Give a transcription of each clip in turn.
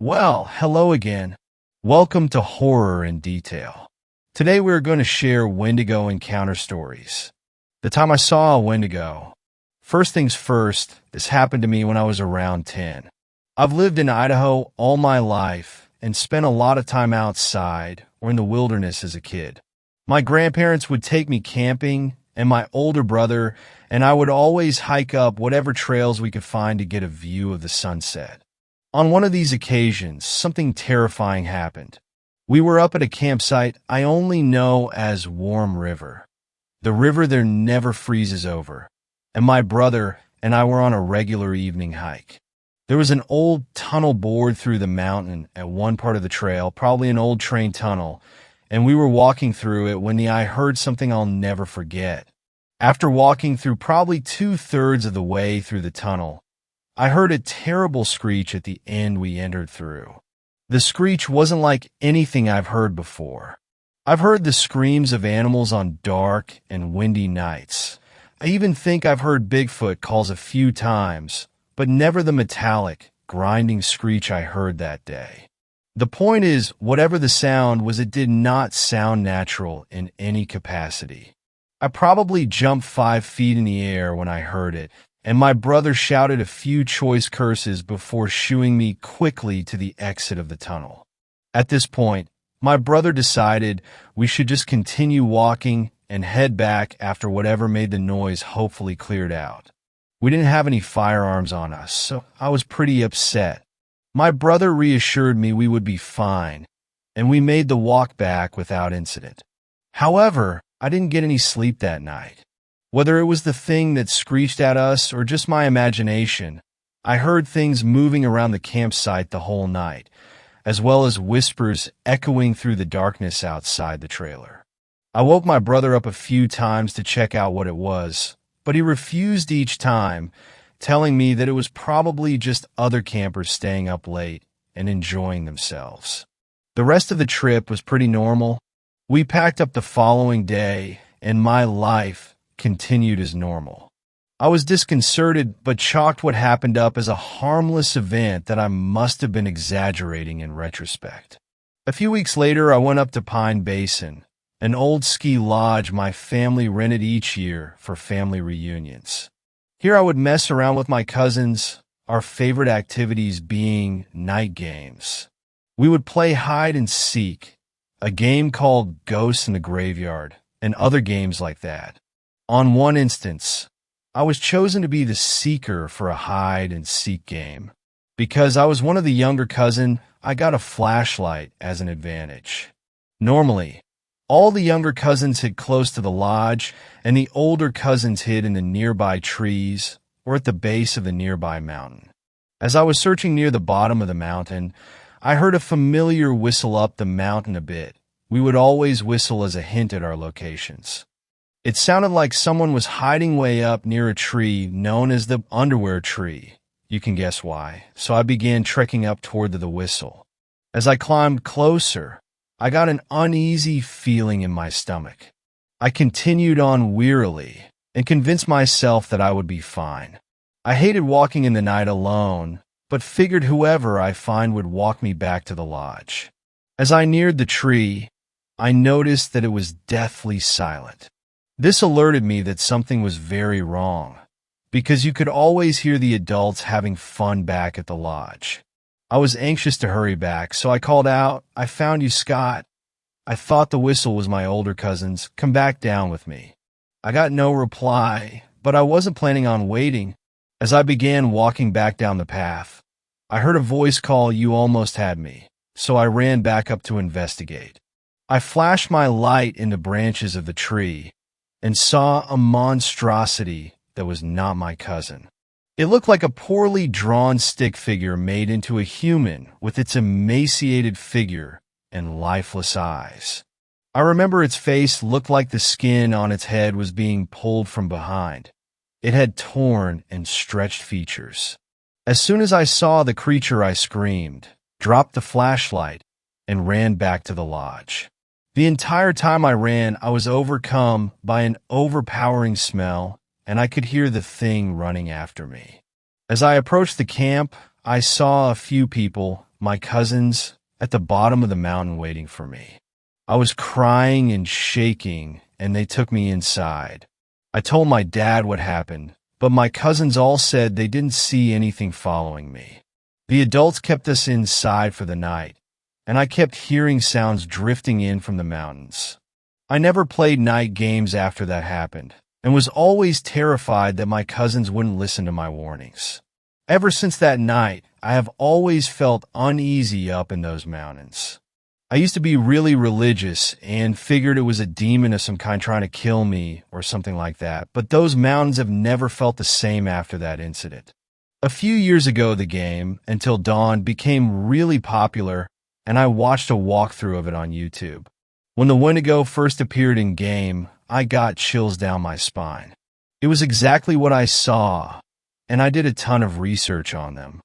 Well, hello again. Welcome to Horror in Detail. Today we're going to share Wendigo encounter stories. The time I saw a Wendigo. First things first, this happened to me when I was around 10. I've lived in Idaho all my life and spent a lot of time outside or in the wilderness as a kid. My grandparents would take me camping, and my older brother and I would always hike up whatever trails we could find to get a view of the sunset. On one of these occasions, something terrifying happened. We were up at a campsite I only know as Warm River. The river there never freezes over, and my brother and I were on a regular evening hike. There was an old tunnel bored through the mountain at one part of the trail, probably an old train tunnel, and we were walking through it when I heard something I'll never forget. After walking through probably 2/3 of the way through the tunnel, I heard a terrible screech at the end we entered through. The screech wasn't like anything I've heard before. I've heard the screams of animals on dark and windy nights. I even think I've heard Bigfoot calls a few times, but never the metallic, grinding screech I heard that day. The point is, whatever the sound was, it did not sound natural in any capacity. I probably jumped 5 feet in the air when I heard it, and my brother shouted a few choice curses before shooing me quickly to the exit of the tunnel. At this point, my brother decided we should just continue walking and head back after whatever made the noise hopefully cleared out. We didn't have any firearms on us, so I was pretty upset. My brother reassured me we would be fine, and we made the walk back without incident. However, I didn't get any sleep that night. Whether it was the thing that screeched at us or just my imagination, I heard things moving around the campsite the whole night, as well as whispers echoing through the darkness outside the trailer. I woke my brother up a few times to check out what it was, but he refused each time, telling me that it was probably just other campers staying up late and enjoying themselves. The rest of the trip was pretty normal. We packed up the following day, and my life continued as normal. I was disconcerted, but chalked what happened up as a harmless event that I must have been exaggerating in retrospect. A few weeks later, I went up to Pine Basin, an old ski lodge my family rented each year for family reunions. Here I would mess around with my cousins, our favorite activities being night games. We would play hide and seek, a game called Ghosts in the Graveyard, and other games like that. On one instance, I was chosen to be the seeker for a hide-and-seek game. Because I was one of the younger cousin, I got a flashlight as an advantage. Normally, all the younger cousins hid close to the lodge, and the older cousins hid in the nearby trees or at the base of the nearby mountain. As I was searching near the bottom of the mountain, I heard a familiar whistle up the mountain a bit. We would always whistle as a hint at our locations. It sounded like someone was hiding way up near a tree known as the underwear tree. You can guess why. So I began trekking up toward the whistle. As I climbed closer, I got an uneasy feeling in my stomach. I continued on wearily and convinced myself that I would be fine. I hated walking in the night alone, but figured whoever I find would walk me back to the lodge. As I neared the tree, I noticed that it was deathly silent. This alerted me that something was very wrong, because you could always hear the adults having fun back at the lodge. I was anxious to hurry back, so I called out, "I found you, Scott." I thought the whistle was my older cousin's. "Come back down with me." I got no reply, but I wasn't planning on waiting. As I began walking back down the path, I heard a voice call, "You almost had me," so I ran back up to investigate. I flashed my light in the branches of the tree and saw a monstrosity that was not my cousin. It looked like a poorly drawn stick figure made into a human with its emaciated figure and lifeless eyes. I remember its face looked like the skin on its head was being pulled from behind. It had torn and stretched features. As soon as I saw the creature, I screamed, dropped the flashlight, and ran back to the lodge. The entire time I ran, I was overcome by an overpowering smell, and I could hear the thing running after me. As I approached the camp, I saw a few people, my cousins at the bottom of the mountain waiting for me. I was crying and shaking, and they took me inside. I told my dad what happened, but my cousins all said they didn't see anything following me. The adults kept us inside for the night, and I kept hearing sounds drifting in from the mountains. I never played night games after that happened, and was always terrified that my cousins wouldn't listen to my warnings. Ever since that night, I have always felt uneasy up in those mountains. I used to be really religious and figured it was a demon of some kind trying to kill me or something like that, but those mountains have never felt the same after that incident. A few years ago, the game, Until Dawn, became really popular, and I watched a walkthrough of it on YouTube. When the Wendigo first appeared in game, I got chills down my spine. It was exactly what I saw, and I did a ton of research on them.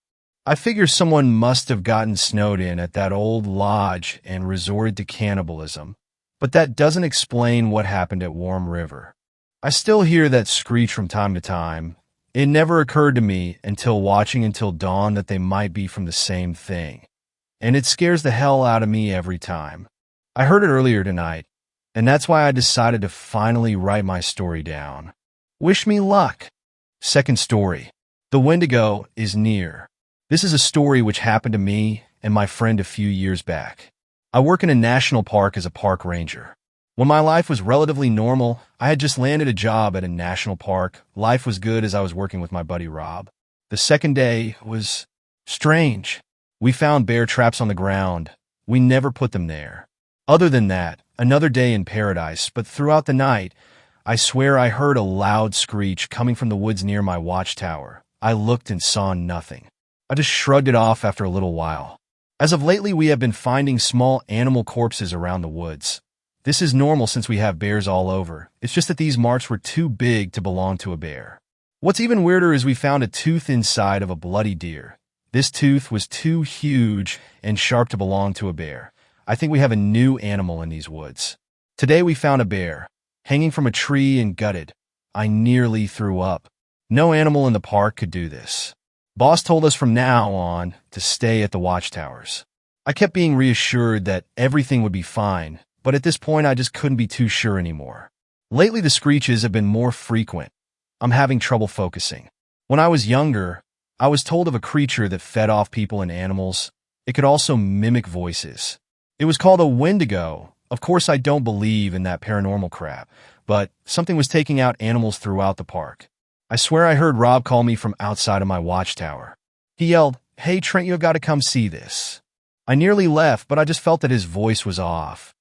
I figure someone must have gotten snowed in at that old lodge and resorted to cannibalism, but that doesn't explain what happened at Warm River. I still hear that screech from time to time. It never occurred to me until watching Until Dawn that they might be from the same thing, and it scares the hell out of me every time. I heard it earlier tonight, and that's why I decided to finally write my story down. Wish me luck. Second story. The Wendigo is near. This is a story which happened to me and my friend a few years back. I work in a national park as a park ranger. When my life was relatively normal, I had just landed a job at a national park. Life was good as I was working with my buddy Rob. The second day was strange. We found bear traps on the ground. We never put them there. Other than that, another day in paradise, but throughout the night, I swear I heard a loud screech coming from the woods near my watchtower. I looked and saw nothing. I just shrugged it off after a little while. As of lately, we have been finding small animal corpses around the woods. This is normal since we have bears all over. It's just that these marks were too big to belong to a bear. What's even weirder is we found a tooth inside of a bloody deer. This tooth was too huge and sharp to belong to a bear. I think we have a new animal in these woods. Today we found a bear, hanging from a tree and gutted. I nearly threw up. No animal in the park could do this. Boss told us from now on to stay at the watchtowers. I kept being reassured that everything would be fine, but at this point I just couldn't be too sure anymore. Lately the screeches have been more frequent. I'm having trouble focusing. When I was younger, I was told of a creature that fed off people and animals. It could also mimic voices. It was called a Wendigo. Of course I don't believe in that paranormal crap, but something was taking out animals throughout the park. I swear I heard Rob call me from outside of my watchtower. He yelled, "Hey Trent, you have got to come see this." I nearly left, but I just felt that his voice was off,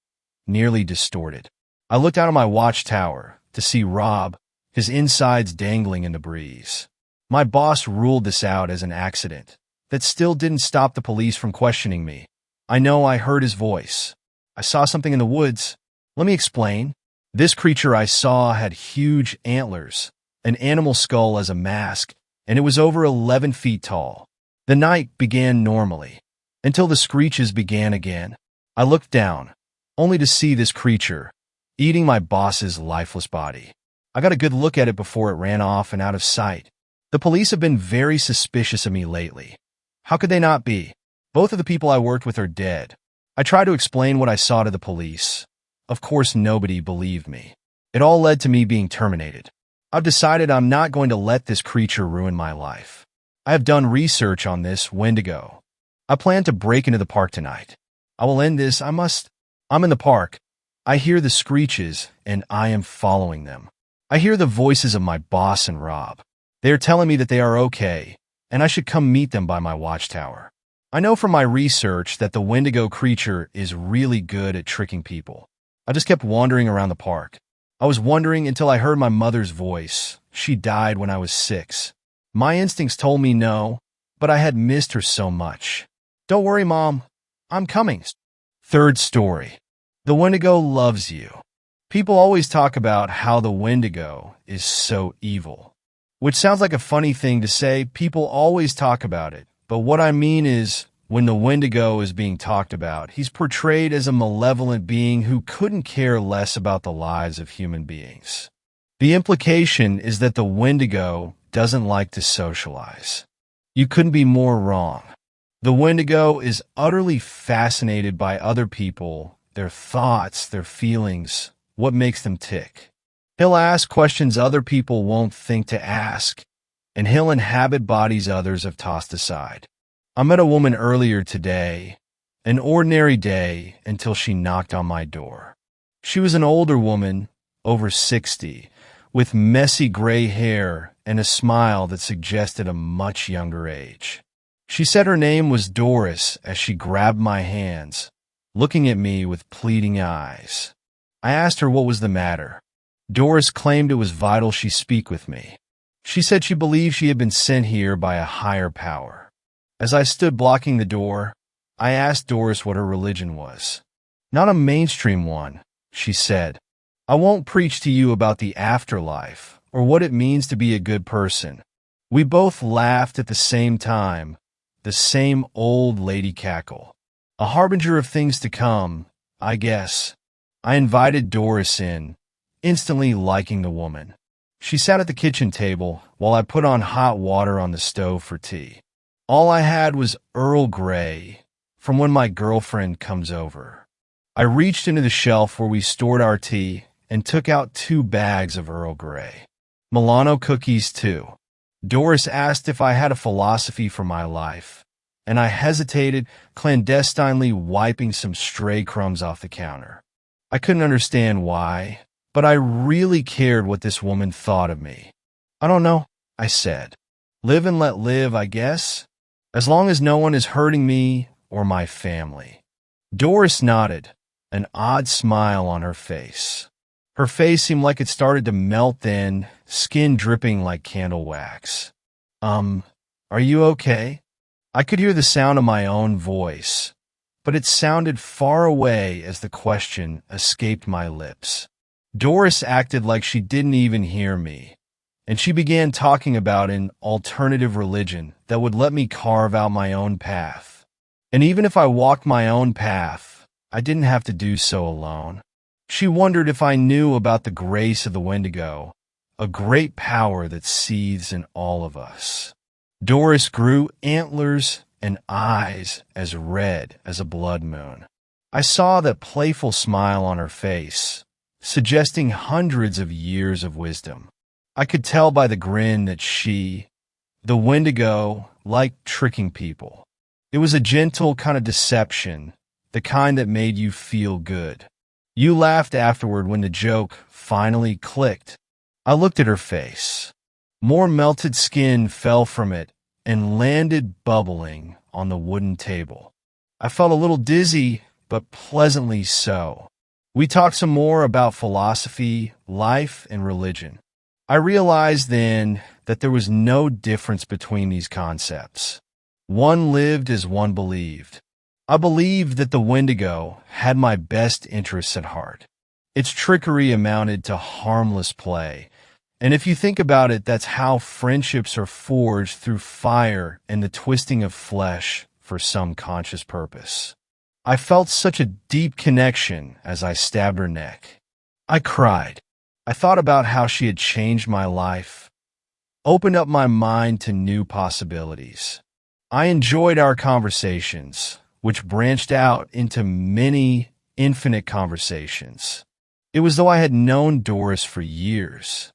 nearly distorted. I looked out of my watchtower to see Rob, his insides dangling in the breeze. My boss ruled this out as an accident. That still didn't stop the police from questioning me. I know I heard his voice. I saw something in the woods. Let me explain. This creature I saw had huge antlers, an animal skull as a mask, and it was over 11 feet tall. The night began normally, until the screeches began again. I looked down, only to see this creature eating my boss's lifeless body. I got a good look at it before it ran off and out of sight. The police have been very suspicious of me lately. How could they not be? Both of the people I worked with are dead. I tried to explain what I saw to the police. Of course, nobody believed me. It all led to me being terminated. I've decided I'm not going to let this creature ruin my life. I have done research on this Wendigo. I plan to break into the park tonight. I will end this. I'm in the park. I hear the screeches, and I am following them. I hear the voices of my boss and Rob. They are telling me that they are okay, and I should come meet them by my watchtower. I know from my research that the Wendigo creature is really good at tricking people. I just kept wandering around the park. I was wondering until I heard my mother's voice. She died when I was 6. My instincts told me no, but I had missed her so much. Don't worry, Mom. I'm coming. Third story. The Wendigo loves you. People always talk about how the Wendigo is so evil, which sounds like a funny thing to say. People always talk about it, but what I mean is, when the Wendigo is being talked about, he's portrayed as a malevolent being who couldn't care less about the lives of human beings. The implication is that the Wendigo doesn't like to socialize. You couldn't be more wrong. The Wendigo is utterly fascinated by other people, their thoughts, their feelings, what makes them tick. He'll ask questions other people won't think to ask, and he'll inhabit bodies others have tossed aside. I met a woman earlier today, an ordinary day until she knocked on my door. She was an older woman, over 60, with messy gray hair and a smile that suggested a much younger age. She said her name was Doris as she grabbed my hands, looking at me with pleading eyes. I asked her what was the matter. Doris claimed it was vital she speak with me. She said she believed she had been sent here by a higher power. As I stood blocking the door, I asked Doris what her religion was. Not a mainstream one, she said. I won't preach to you about the afterlife or what it means to be a good person. We both laughed at the same time, the same old lady cackle. A harbinger of things to come, I guess. I invited Doris in, instantly liking the woman. She sat at the kitchen table while I put on hot water on the stove for tea. All I had was Earl Grey, from when my girlfriend comes over. I reached into the shelf where we stored our tea and took out 2 bags of Earl Grey. Milano cookies, too. Doris asked if I had a philosophy for my life, and I hesitated, clandestinely wiping some stray crumbs off the counter. I couldn't understand why, but I really cared what this woman thought of me. I don't know, I said. Live and let live, I guess, as long as no one is hurting me or my family. Doris nodded, an odd smile on her face. Her face seemed like it started to melt in, skin dripping like candle wax. Are you okay? I could hear the sound of my own voice, but it sounded far away as the question escaped my lips. Doris acted like she didn't even hear me, and she began talking about an alternative religion that would let me carve out my own path. And even if I walked my own path, I didn't have to do so alone. She wondered if I knew about the grace of the Wendigo, a great power that seethes in all of us. Doris grew antlers and eyes as red as a blood moon. I saw that playful smile on her face, suggesting hundreds of years of wisdom. I could tell by the grin that she, the Wendigo, liked tricking people. It was a gentle kind of deception, the kind that made you feel good. You laughed afterward when the joke finally clicked. I looked at her face. More melted skin fell from it and landed bubbling on the wooden table. I felt a little dizzy, but pleasantly so. We talked some more about philosophy, life, and religion. I realized then that there was no difference between these concepts. One lived as one believed. I believed that the Wendigo had my best interests at heart. Its trickery amounted to harmless play, and if you think about it, that's how friendships are forged through fire and the twisting of flesh for some conscious purpose. I felt such a deep connection as I stabbed her neck. I cried. I thought about how she had changed my life, opened up my mind to new possibilities. I enjoyed our conversations, which branched out into many infinite conversations. It was though I had known Doris for years,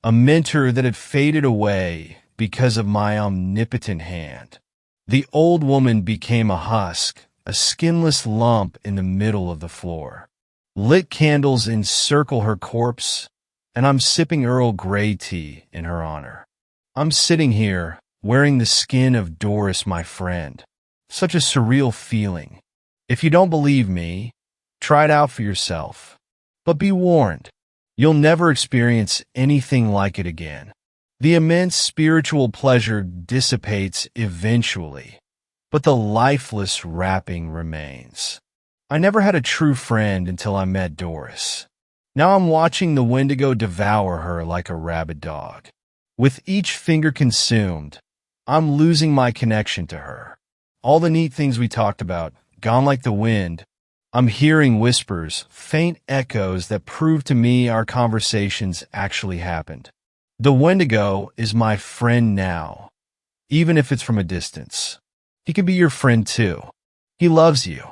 a mentor that had faded away because of my omnipotent hand. The old woman became a husk, a skinless lump in the middle of the floor. Lit candles encircle her corpse, and I'm sipping Earl Grey tea in her honor. I'm sitting here, wearing the skin of Doris, my friend. Such a surreal feeling. If you don't believe me, try it out for yourself. But be warned, you'll never experience anything like it again. The immense spiritual pleasure dissipates eventually, but the lifeless wrapping remains. I never had a true friend until I met Doris. Now I'm watching the Wendigo devour her like a rabid dog. With each finger consumed, I'm losing my connection to her. All the neat things we talked about, gone like the wind. I'm hearing whispers, faint echoes that prove to me our conversations actually happened. The Wendigo is my friend now, even if it's from a distance. He can be your friend too. He loves you.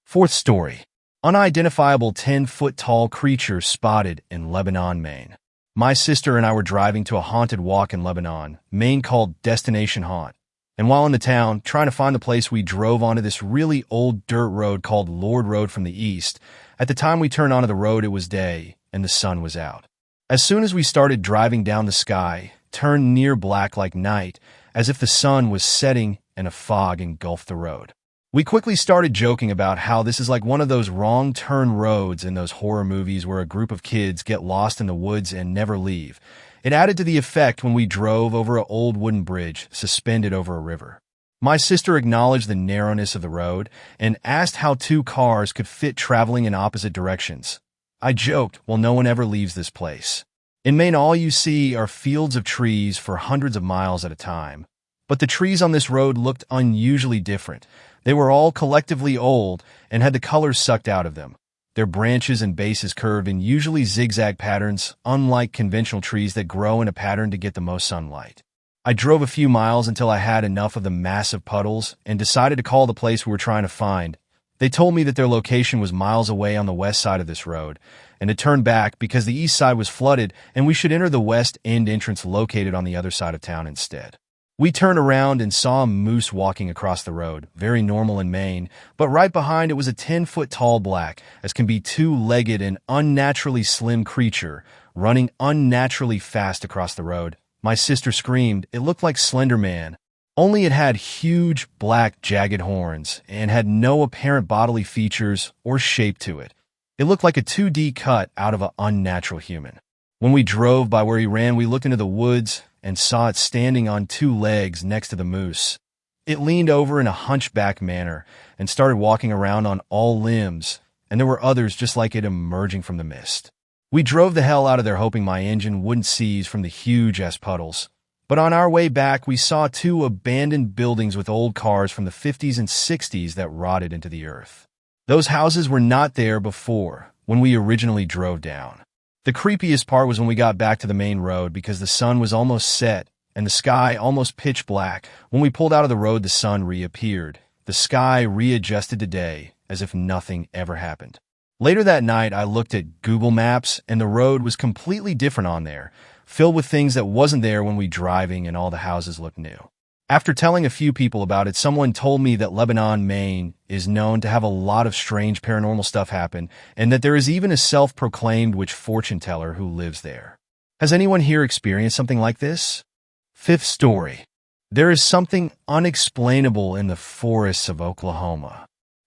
Fourth story. Unidentifiable 10-foot-tall creature spotted in Lebanon, Maine. My sister and I were driving to a haunted walk in Lebanon, Maine called Destination Haunt. And while in the town, trying to find the place, we drove onto this really old dirt road called Lord Road from the east. At the time we turned onto the road, it was day, and the sun was out. As soon as we started driving down, the sky turned near black like night, as if the sun was setting and a fog engulfed the road. We quickly started joking about how this is like one of those wrong turn roads in those horror movies where a group of kids get lost in the woods and never leave. It added to the effect when we drove over an old wooden bridge suspended over a river. My sister acknowledged the narrowness of the road and asked how two cars could fit traveling in opposite directions. I joked, well, no one ever leaves this place. In Maine, all you see are fields of trees for hundreds of miles at a time. But the trees on this road looked unusually different. They were all collectively old and had the colors sucked out of them. Their branches and bases curved in usually zigzag patterns, unlike conventional trees that grow in a pattern to get the most sunlight. I drove a few miles until I had enough of the massive puddles and decided to call the place we were trying to find. They told me that their location was miles away on the west side of this road, and to turn back because the east side was flooded and we should enter the west end entrance located on the other side of town instead. We turned around and saw a moose walking across the road, very normal in Maine, but right behind it was a 10-foot-tall black, as can be two-legged and unnaturally slim creature, running unnaturally fast across the road. My sister screamed. It looked like Slender Man, only it had huge, black, jagged horns and had no apparent bodily features or shape to it. It looked like a 2D cut out of an unnatural human. When we drove by where he ran, we looked into the woods and saw it standing on two legs next to the moose. It leaned over in a hunchback manner and started walking around on all limbs, and there were others just like it emerging from the mist. We drove the hell out of there hoping my engine wouldn't seize from the huge-ass puddles. But on our way back, we saw two abandoned buildings with old cars from the 50s and 60s that rotted into the earth. Those houses were not there before, when we originally drove down. The creepiest part was when we got back to the main road because the sun was almost set and the sky almost pitch black. When we pulled out of the road, the sun reappeared. The sky readjusted to day as if nothing ever happened. Later that night, I looked at Google Maps and the road was completely different on there, filled with things that wasn't there when we driving, and all the houses looked new. After telling a few people about it, someone told me that Lebanon, Maine is known to have a lot of strange paranormal stuff happen, and that there is even a self-proclaimed witch fortune teller who lives there. Has anyone here experienced something like this? Fifth story. There is something unexplainable in the forests of Oklahoma.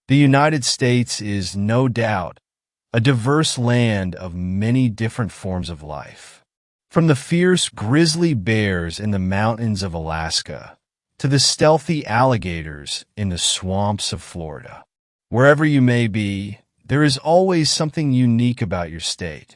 The United States is no doubt a diverse land of many different forms of life. From the fierce grizzly bears in the mountains of Alaska to the stealthy alligators in the swamps of Florida. Wherever you may be, there is always something unique about your state.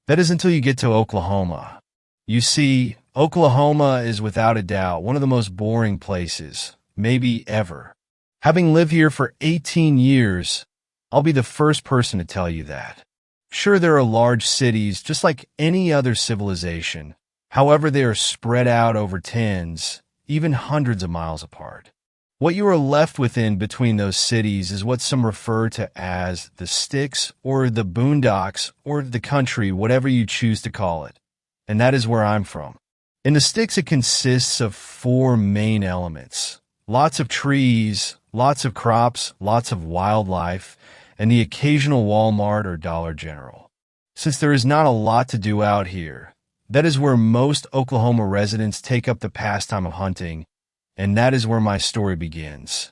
That is until you get to Oklahoma. You see, Oklahoma is without a doubt one of the most boring places, maybe ever. Having lived here for 18 years, I'll be the first person to tell you that. Sure, there are large cities just like any other civilization. However, they are spread out over tens, even hundreds of miles apart. What you are left with in between those cities is what some refer to as the sticks or the boondocks or the country, whatever you choose to call it. And that is where I'm from. In the sticks, it consists of four main elements. Lots of trees, lots of crops, lots of wildlife, and the occasional Walmart or Dollar General. Since there is not a lot to do out here, that is where most Oklahoma residents take up the pastime of hunting, and that is where my story begins.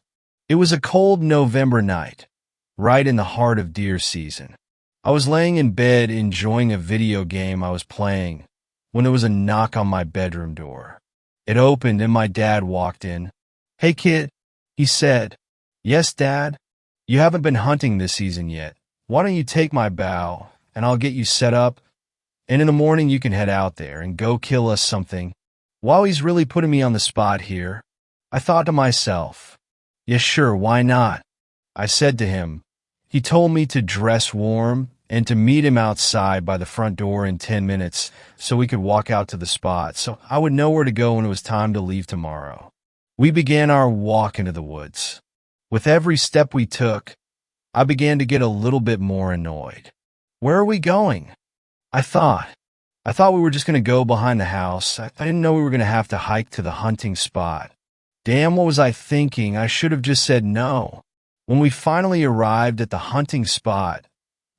It was a cold November night, right in the heart of deer season. I was laying in bed enjoying a video game I was playing when there was a knock on my bedroom door. It opened and my dad walked in. "Hey kid," he said. "Yes, Dad? You haven't been hunting this season yet. Why don't you take my bow and I'll get you set up? And in the morning you can head out there and go kill us something." While he's really putting me on the spot here, I thought to myself, "Yes, sure, why not?" I said to him. He told me to dress warm and to meet him outside by the front door in 10 minutes so we could walk out to the spot so I would know where to go when it was time to leave tomorrow. We began our walk into the woods. With every step we took, I began to get a little bit more annoyed. Where are we going? I thought. I thought we were just going to go behind the house. I didn't know we were going to have to hike to the hunting spot. Damn, what was I thinking? I should have just said no. When we finally arrived at the hunting spot,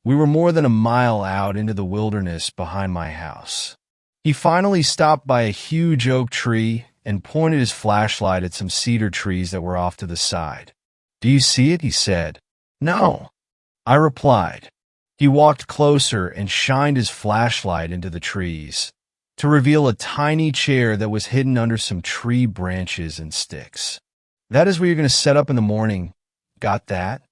we were more than a mile out into the wilderness behind my house. He finally stopped by a huge oak tree and pointed his flashlight at some cedar trees that were off to the side. "Do you see it?" he said. "No," I replied. He walked closer and shined his flashlight into the trees to reveal a tiny chair that was hidden under some tree branches and sticks. "That is where you're going to set up in the morning. Got that?"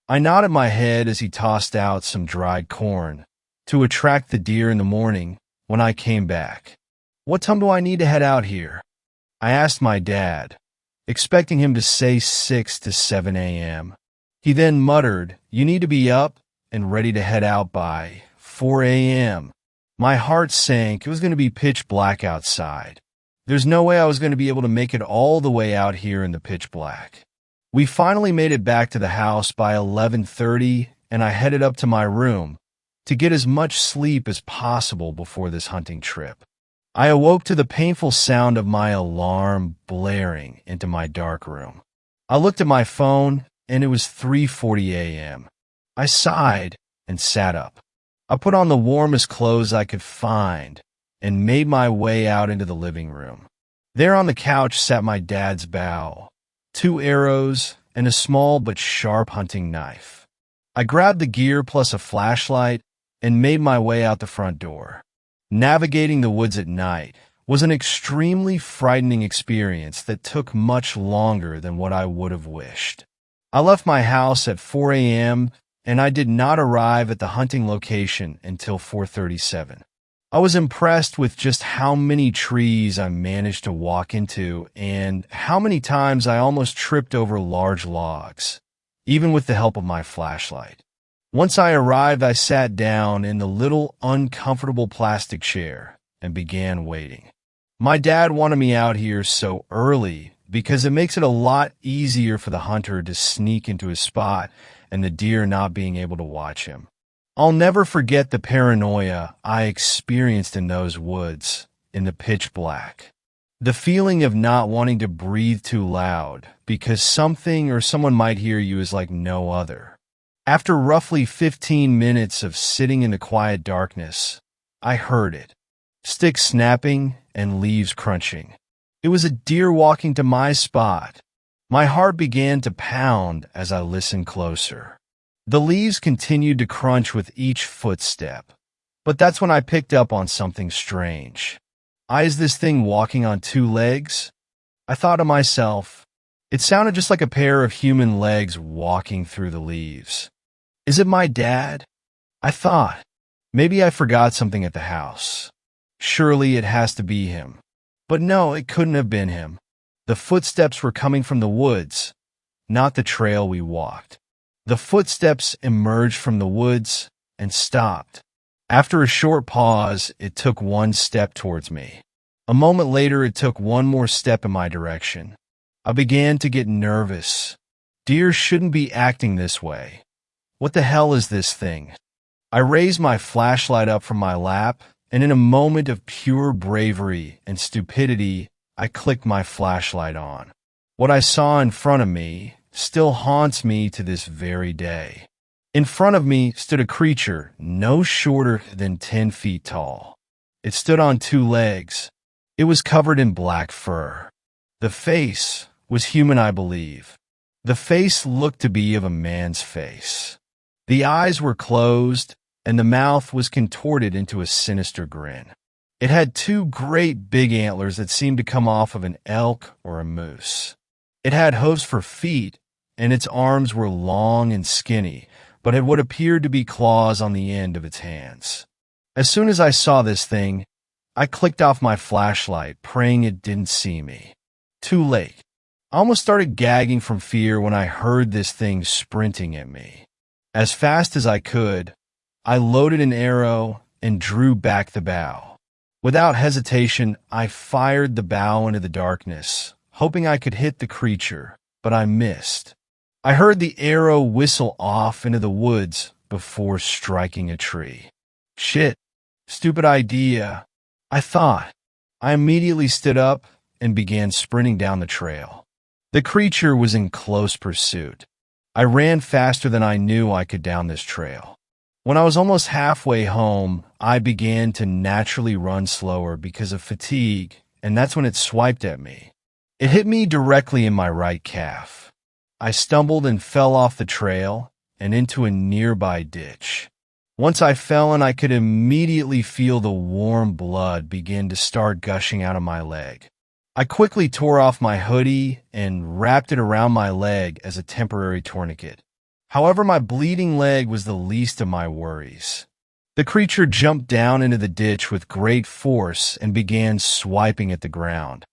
I nodded my head as he tossed out some dried corn to attract the deer in the morning when I came back. "What time do I need to head out here?" I asked my dad, expecting him to say 6 to 7 a.m. He then muttered, "You need to be up and ready to head out by 4 a.m. My heart sank. It was going to be pitch black outside. There's no way I was going to be able to make it all the way out here in the pitch black. We finally made it back to the house by 11:30, and I headed up to my room to get as much sleep as possible before this hunting trip. I awoke to the painful sound of my alarm blaring into my dark room. I looked at my phone, and it was 3:40 a.m. I sighed and sat up. I put on the warmest clothes I could find and made my way out into the living room. There on the couch sat my dad's bow, 2 arrows, and a small but sharp hunting knife. I grabbed the gear plus a flashlight and made my way out the front door. Navigating the woods at night was an extremely frightening experience that took much longer than what I would have wished. I left my house at 4 a.m., and I did not arrive at the hunting location until 4:37. I was impressed with just how many trees I managed to walk into and how many times I almost tripped over large logs, even with the help of my flashlight. Once I arrived, I sat down in the little uncomfortable plastic chair and began waiting. My dad wanted me out here so early because it makes it a lot easier for the hunter to sneak into his spot and the deer not being able to watch him. I'll never forget the paranoia I experienced in those woods in the pitch black. The feeling of not wanting to breathe too loud because something or someone might hear you is like no other. After roughly 15 minutes of sitting in the quiet darkness, I heard it. Sticks snapping and leaves crunching. It was a deer walking to my spot. My heart began to pound as I listened closer. The leaves continued to crunch with each footstep, but that's when I picked up on something strange. Is this thing walking on 2 legs? I thought to myself. It sounded just like a pair of human legs walking through the leaves. Is it my dad? I thought. Maybe I forgot something at the house. Surely it has to be him. But no, it couldn't have been him. The footsteps were coming from the woods, not the trail we walked. The footsteps emerged from the woods and stopped. After a short pause, it took 1 step towards me. A moment later, it took 1 more step in my direction. I began to get nervous. Deer shouldn't be acting this way. What the hell is this thing? I raised my flashlight up from my lap, and in a moment of pure bravery and stupidity, I clicked my flashlight on. What I saw in front of me still haunts me to this very day. In front of me stood a creature no shorter than 10 feet tall. It stood on 2 legs. It was covered in black fur. The face was human, I believe. The face looked to be of a man's face. The eyes were closed, and the mouth was contorted into a sinister grin. It had 2 great big antlers that seemed to come off of an elk or a moose. It had hooves for feet, and its arms were long and skinny, but had what appeared to be claws on the end of its hands. As soon as I saw this thing, I clicked off my flashlight, praying it didn't see me. Too late. I almost started gagging from fear when I heard this thing sprinting at me. As fast as I could, I loaded an arrow and drew back the bow. Without hesitation, I fired the bow into the darkness, hoping I could hit the creature, but I missed. I heard the arrow whistle off into the woods before striking a tree. Shit, stupid idea, I thought. I immediately stood up and began sprinting down the trail. The creature was in close pursuit. I ran faster than I knew I could down this trail. When I was almost halfway home, I began to naturally run slower because of fatigue, and that's when it swiped at me. It hit me directly in my right calf. I stumbled and fell off the trail and into a nearby ditch. Once I fell, and I could immediately feel the warm blood begin to start gushing out of my leg. I quickly tore off my hoodie and wrapped it around my leg as a temporary tourniquet. However, my bleeding leg was the least of my worries. The creature jumped down into the ditch with great force and began swiping at the ground,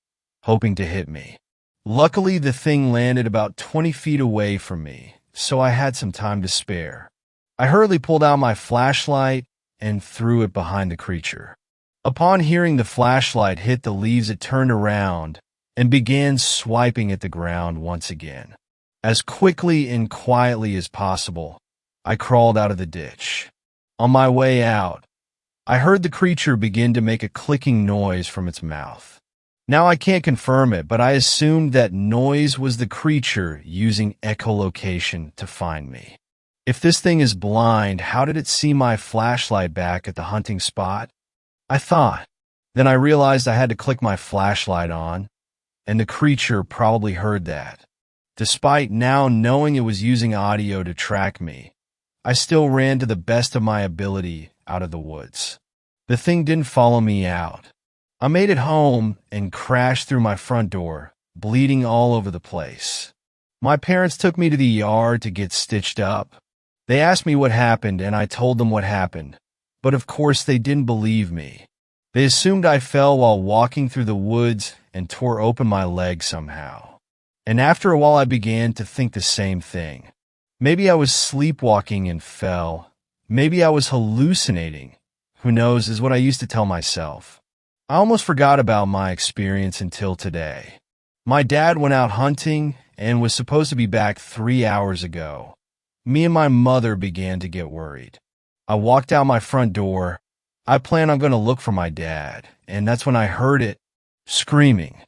hoping to hit me. Luckily, the thing landed about 20 feet away from me, so I had some time to spare. I hurriedly pulled out my flashlight and threw it behind the creature. Upon hearing the flashlight hit the leaves, it turned around and began swiping at the ground once again. As quickly and quietly as possible, I crawled out of the ditch. On my way out, I heard the creature begin to make a clicking noise from its mouth. Now I can't confirm it, but I assumed that noise was the creature using echolocation to find me. If this thing is blind, how did it see my flashlight back at the hunting spot? I thought. Then I realized I had to click my flashlight on, and the creature probably heard that. Despite now knowing it was using audio to track me, I still ran to the best of my ability out of the woods. The thing didn't follow me out. I made it home and crashed through my front door, bleeding all over the place. My parents took me to the yard to get stitched up. They asked me what happened, and I told them what happened. But of course they didn't believe me. They assumed I fell while walking through the woods and tore open my leg somehow. And after a while I began to think the same thing. Maybe I was sleepwalking and fell. Maybe I was hallucinating. Who knows, is what I used to tell myself. I almost forgot about my experience until today. My dad went out hunting and was supposed to be back 3 hours ago. Me and my mother began to get worried. I walked out my front door. I planned on going to look for my dad, and that's when I heard it screaming.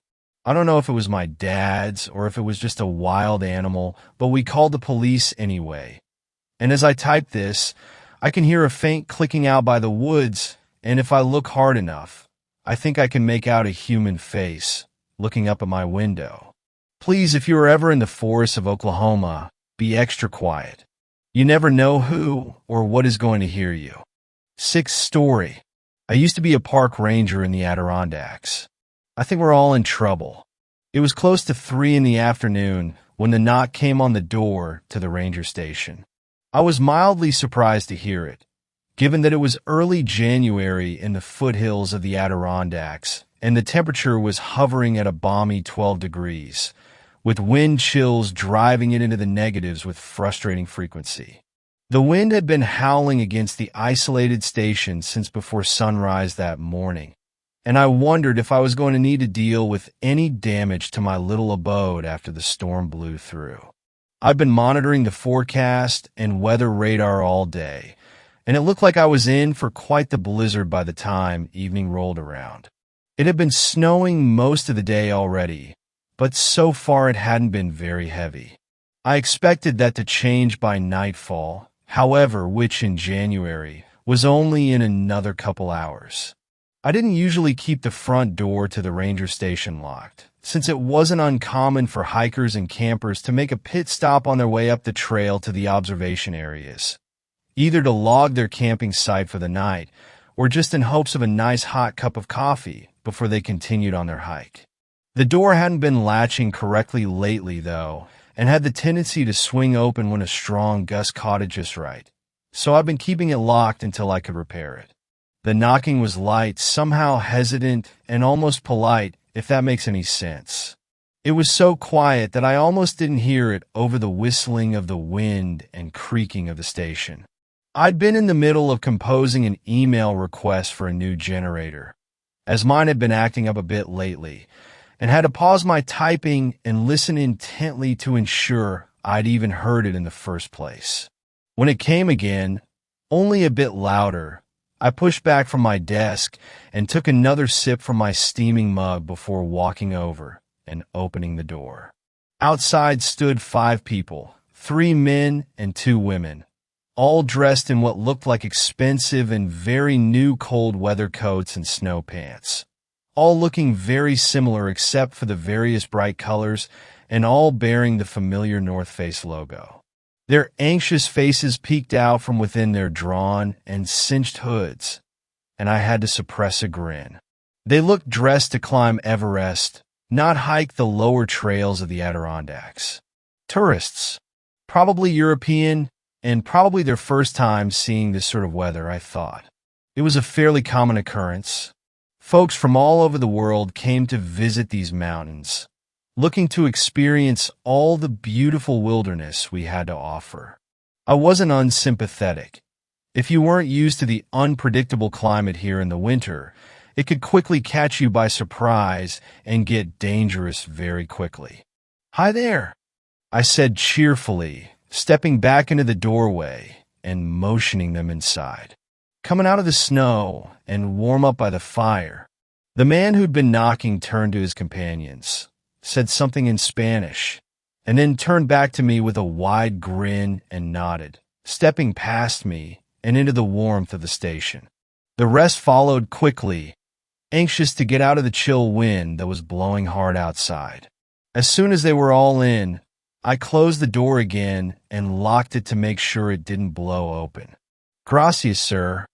I don't know if it was my dad's or if it was just a wild animal, but we called the police anyway. And as I type this, I can hear a faint clicking out by the woods, and if I look hard enough, I think I can make out a human face looking up at my window. Please, if you are ever in the forests of Oklahoma, be extra quiet. You never know who or what is going to hear you. 6th story. I used to be a park ranger in the Adirondacks. I think we're all in trouble. It was close to 3 in the afternoon when the knock came on the door to the ranger station. I was mildly surprised to hear it, given that it was early January in the foothills of the Adirondacks, and the temperature was hovering at a balmy 12 degrees, with wind chills driving it into the negatives with frustrating frequency. The wind had been howling against the isolated station since before sunrise that morning, and I wondered if I was going to need to deal with any damage to my little abode after the storm blew through. I've been monitoring the forecast and weather radar all day, and it looked like I was in for quite the blizzard by the time evening rolled around. It had been snowing most of the day already, but so far it hadn't been very heavy. I expected that to change by nightfall, however, which in January was only in another couple hours. I didn't usually keep the front door to the ranger station locked, since it wasn't uncommon for hikers and campers to make a pit stop on their way up the trail to the observation areas, either to log their camping site for the night or just in hopes of a nice hot cup of coffee before they continued on their hike. The door hadn't been latching correctly lately, though, and had the tendency to swing open when a strong gust caught it just right, so I've been keeping it locked until I could repair it. The knocking was light, somehow hesitant, and almost polite, if that makes any sense. It was so quiet that I almost didn't hear it over the whistling of the wind and creaking of the station. I'd been in the middle of composing an email request for a new generator, as mine had been acting up a bit lately, and had to pause my typing and listen intently to ensure I'd even heard it in the first place. When it came again, only a bit louder, I pushed back from my desk and took another sip from my steaming mug before walking over and opening the door. Outside stood 5 people, 3 men and 2 women, all dressed in what looked like expensive and very new cold weather coats and snow pants, all looking very similar except for the various bright colors and all bearing the familiar North Face logo. Their anxious faces peeked out from within their drawn and cinched hoods, and I had to suppress a grin. They looked dressed to climb Everest, not hike the lower trails of the Adirondacks. Tourists, probably European, and probably their first time seeing this sort of weather, I thought. It was a fairly common occurrence. Folks from all over the world came to visit these mountains, looking to experience all the beautiful wilderness we had to offer. I wasn't unsympathetic. If you weren't used to the unpredictable climate here in the winter, it could quickly catch you by surprise and get dangerous very quickly. "Hi there," I said cheerfully, stepping back into the doorway and motioning them inside. "Coming out of the snow and warm up by the fire." The man who'd been knocking turned to his companions, said something in Spanish, and then turned back to me with a wide grin and nodded, stepping past me and into the warmth of the station. The rest followed quickly, anxious to get out of the chill wind that was blowing hard outside. As soon as they were all in, I closed the door again and locked it to make sure it didn't blow open. "Gracias, sir.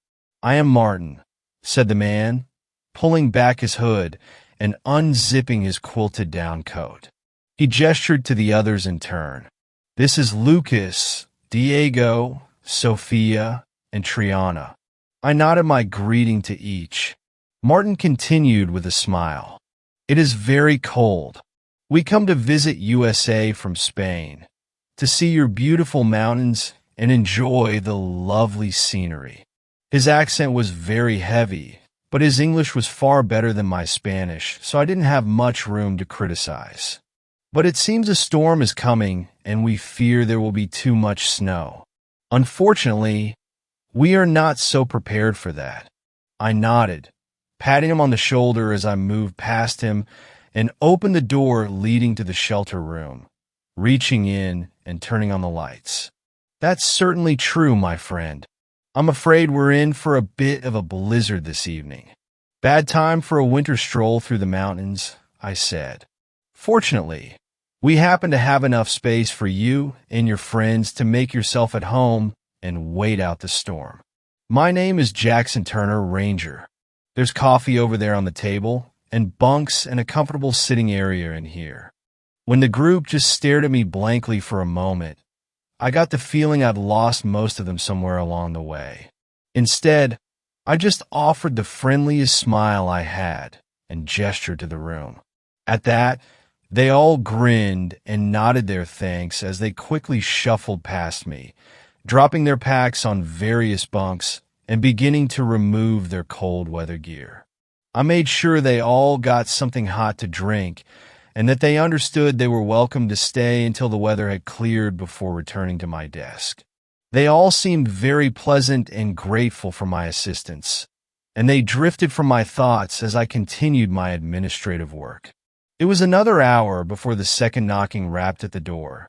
I am Martin," said the man, pulling back his hood and unzipping his quilted-down coat. He gestured to the others in turn. "This is Lucas, Diego, Sophia, and Triana." I nodded my greeting to each. Martin continued with a smile. "It is very cold. We come to visit USA from Spain, to see your beautiful mountains and enjoy the lovely scenery." His accent was very heavy, but his English was far better than my Spanish, so I didn't have much room to criticize. "But it seems a storm is coming, and we fear there will be too much snow. Unfortunately, we are not so prepared for that." I nodded, patting him on the shoulder as I moved past him and opened the door leading to the shelter room, reaching in and turning on the lights. "That's certainly true, my friend. I'm afraid we're in for a bit of a blizzard this evening. Bad time for a winter stroll through the mountains," I said. "Fortunately, we happen to have enough space for you and your friends to make yourself at home and wait out the storm. My name is Jackson Turner, Ranger. There's coffee over there on the table, and bunks and a comfortable sitting area in here." When the group just stared at me blankly for a moment, I got the feeling I'd lost most of them somewhere along the way. Instead, I just offered the friendliest smile I had and gestured to the room. At that, they all grinned and nodded their thanks as they quickly shuffled past me, dropping their packs on various bunks and beginning to remove their cold weather gear. I made sure they all got something hot to drink and that they understood they were welcome to stay until the weather had cleared before returning to my desk. They all seemed very pleasant and grateful for my assistance, and they drifted from my thoughts as I continued my administrative work. It was another hour before the second knocking rapped at the door.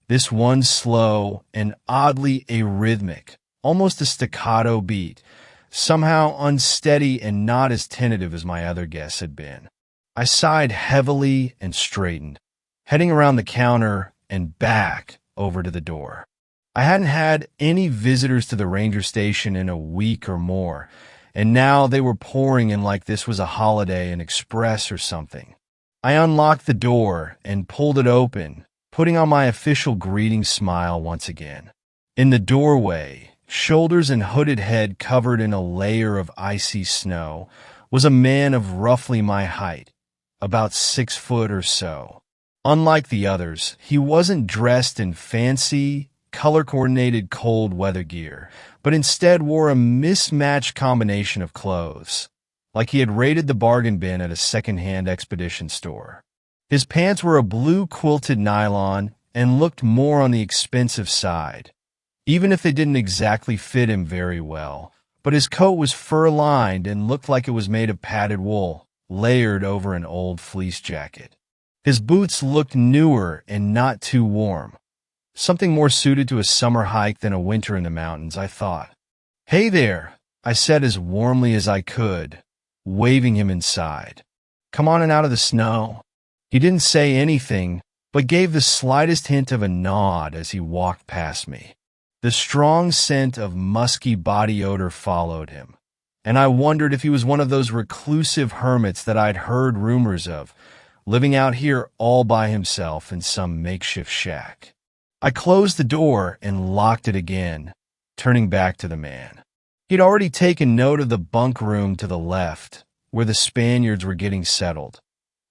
This one slow and oddly arrhythmic, almost a staccato beat, somehow unsteady and not as tentative as my other guests had been. I sighed heavily and straightened, heading around the counter and back over to the door. I hadn't had any visitors to the ranger station in a week or more, and now they were pouring in like this was a holiday, an express or something. I unlocked the door and pulled it open, putting on my official greeting smile once again. In the doorway, shoulders and hooded head covered in a layer of icy snow, was a man of roughly my height, about 6 foot or so. Unlike the others, he wasn't dressed in fancy, color-coordinated cold weather gear, but instead wore a mismatched combination of clothes, like he had raided the bargain bin at a second-hand expedition store. His pants were a blue quilted nylon and looked more on the expensive side, even if they didn't exactly fit him very well. But his coat was fur-lined and looked like it was made of padded wool, layered over an old fleece jacket. His boots looked newer and not too warm, something more suited to a summer hike than a winter in the mountains, I thought. "Hey there," I said as warmly as I could, waving him inside. "Come on and out of the snow." He didn't say anything, but gave the slightest hint of a nod as he walked past me. The strong scent of musky body odor followed him, and I wondered if he was one of those reclusive hermits that I'd heard rumors of, living out here all by himself in some makeshift shack. I closed the door and locked it again, turning back to the man. He'd already taken note of the bunk room to the left, where the Spaniards were getting settled,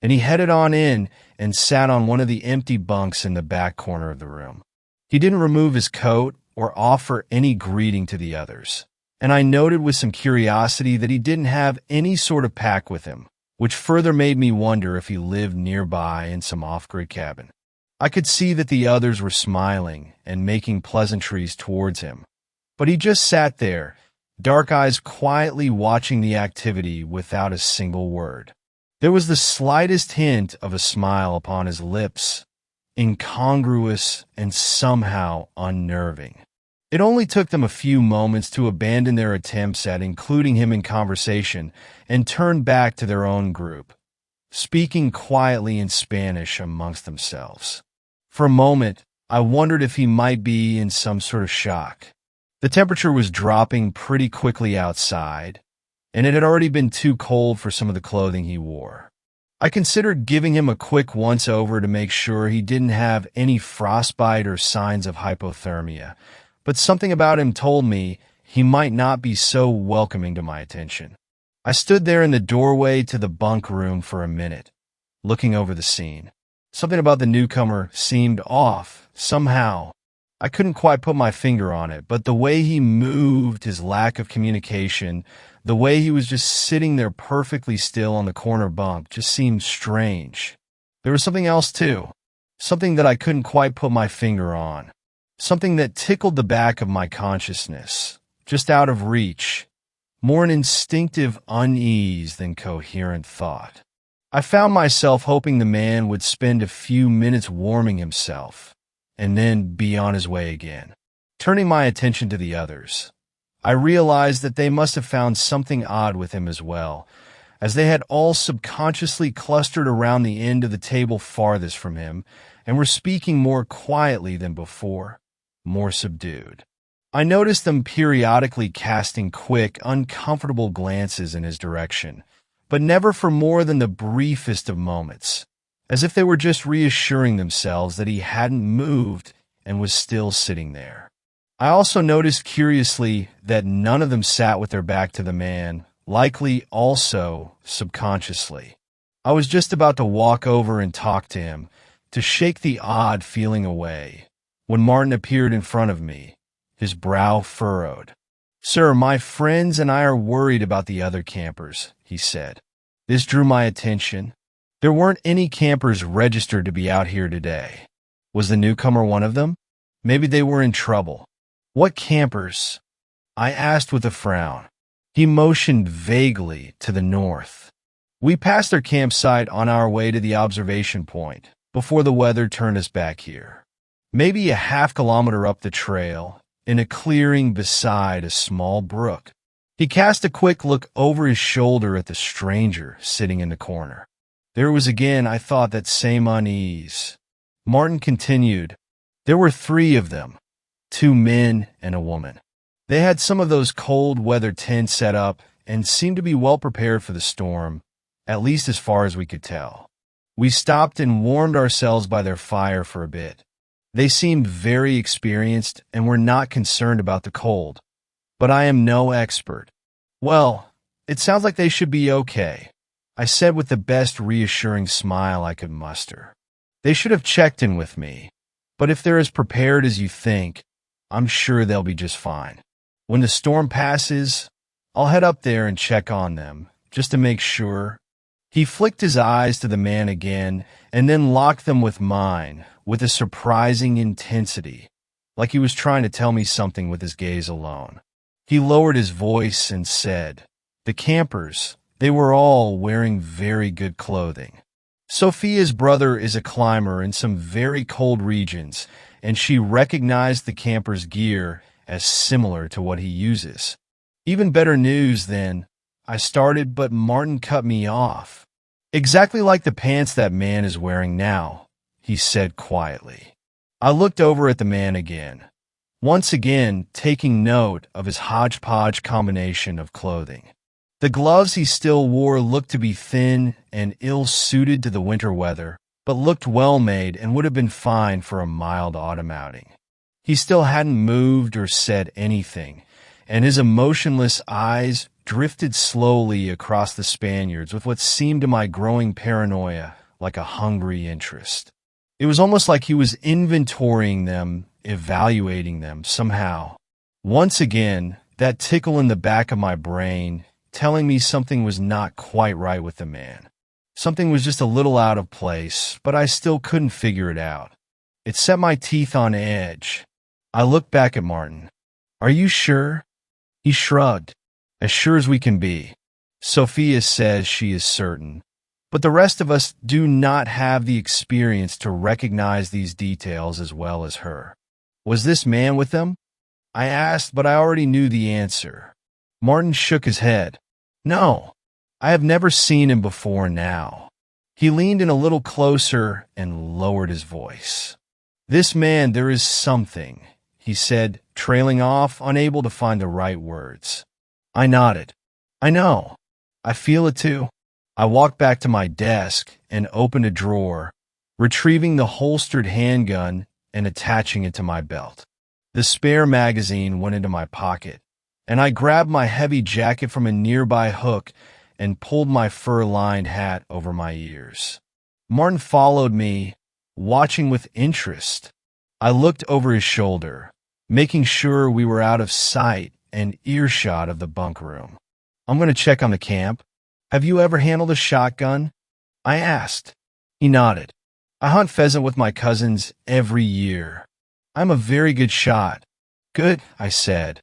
and he headed on in and sat on one of the empty bunks in the back corner of the room. He didn't remove his coat or offer any greeting to the others, and I noted with some curiosity that he didn't have any sort of pack with him, which further made me wonder if he lived nearby in some off-grid cabin. I could see that the others were smiling and making pleasantries towards him, but he just sat there, dark eyes quietly watching the activity without a single word. There was the slightest hint of a smile upon his lips, incongruous and somehow unnerving. It only took them a few moments to abandon their attempts at including him in conversation and turn back to their own group, speaking quietly in Spanish amongst themselves. For a moment, I wondered if he might be in some sort of shock. The temperature was dropping pretty quickly outside, and it had already been too cold for some of the clothing he wore. I considered giving him a quick once-over to make sure he didn't have any frostbite or signs of hypothermia, but something about him told me he might not be so welcoming to my attention. I stood there in the doorway to the bunk room for a minute, looking over the scene. Something about the newcomer seemed off, somehow. I couldn't quite put my finger on it, but the way he moved, his lack of communication, the way he was just sitting there perfectly still on the corner bunk just seemed strange. There was something else too, something that I couldn't quite put my finger on, something that tickled the back of my consciousness, just out of reach, more an instinctive unease than coherent thought. I found myself hoping the man would spend a few minutes warming himself, and then be on his way again. Turning my attention to the others, I realized that they must have found something odd with him as well, as they had all subconsciously clustered around the end of the table farthest from him and were speaking more quietly than before, more subdued. I noticed them periodically casting quick, uncomfortable glances in his direction, but never for more than the briefest of moments, as if they were just reassuring themselves that he hadn't moved and was still sitting there. I also noticed curiously that none of them sat with their back to the man, likely also subconsciously. I was just about to walk over and talk to him, to shake the odd feeling away, when Martin appeared in front of me, his brow furrowed. "Sir, my friends and I are worried about the other campers," he said. This drew my attention. There weren't any campers registered to be out here today. Was the newcomer one of them? Maybe they were in trouble. "What campers?" I asked with a frown. He motioned vaguely to the north. We passed their campsite on our way to the observation point before the weather turned us back here. Maybe a half-kilometer up the trail, in a clearing beside a small brook. He cast a quick look over his shoulder at the stranger sitting in the corner. There was again, I thought, that same unease. Martin continued. There were 3 of them, 2 men and a woman. They had some of those cold weather tents set up and seemed to be well prepared for the storm, at least as far as we could tell. We stopped and warmed ourselves by their fire for a bit. They seemed very experienced and were not concerned about the cold, but I am no expert. "Well, it sounds like they should be okay," I said with the best reassuring smile I could muster. "They should have checked in with me, but if they're as prepared as you think, I'm sure they'll be just fine. When the storm passes, I'll head up there and check on them, just to make sure." He flicked his eyes to the man again and then locked them with mine with a surprising intensity, like he was trying to tell me something with his gaze alone. He lowered his voice and said, "The campers, they were all wearing very good clothing. Sophia's brother is a climber in some very cold regions, and she recognized the camper's gear as similar to what he uses. Even better news then," I started, but Martin cut me off. "Exactly like the pants that man is wearing now," he said quietly. I looked over at the man again, once again taking note of his hodgepodge combination of clothing. The gloves he still wore looked to be thin and ill-suited to the winter weather, but looked well-made and would have been fine for a mild autumn outing. He still hadn't moved or said anything, and his emotionless eyes drifted slowly across the Spaniards with what seemed to my growing paranoia like a hungry interest. It was almost like he was inventorying them, evaluating them somehow. Once again, that tickle in the back of my brain telling me something was not quite right with the man. Something was just a little out of place, but I still couldn't figure it out. It set my teeth on edge. I looked back at Martin. "Are you sure?" He shrugged. "As sure as we can be. Sophia says she is certain, but the rest of us do not have the experience to recognize these details as well as her." "Was this man with them?" I asked, but I already knew the answer. Martin shook his head. "No, I have never seen him before now." He leaned in a little closer and lowered his voice. "This man, there is something," he said, trailing off, unable to find the right words. I nodded. "I know. I feel it too." I walked back to my desk and opened a drawer, retrieving the holstered handgun and attaching it to my belt. The spare magazine went into my pocket, and I grabbed my heavy jacket from a nearby hook and pulled my fur-lined hat over my ears. Martin followed me, watching with interest. I looked over his shoulder, making sure we were out of sight and earshot of the bunk room. "I'm going to check on the camp. Have you ever handled a shotgun?" I asked. He nodded. "I hunt pheasant with my cousins every year. I'm a very good shot." "Good," I said.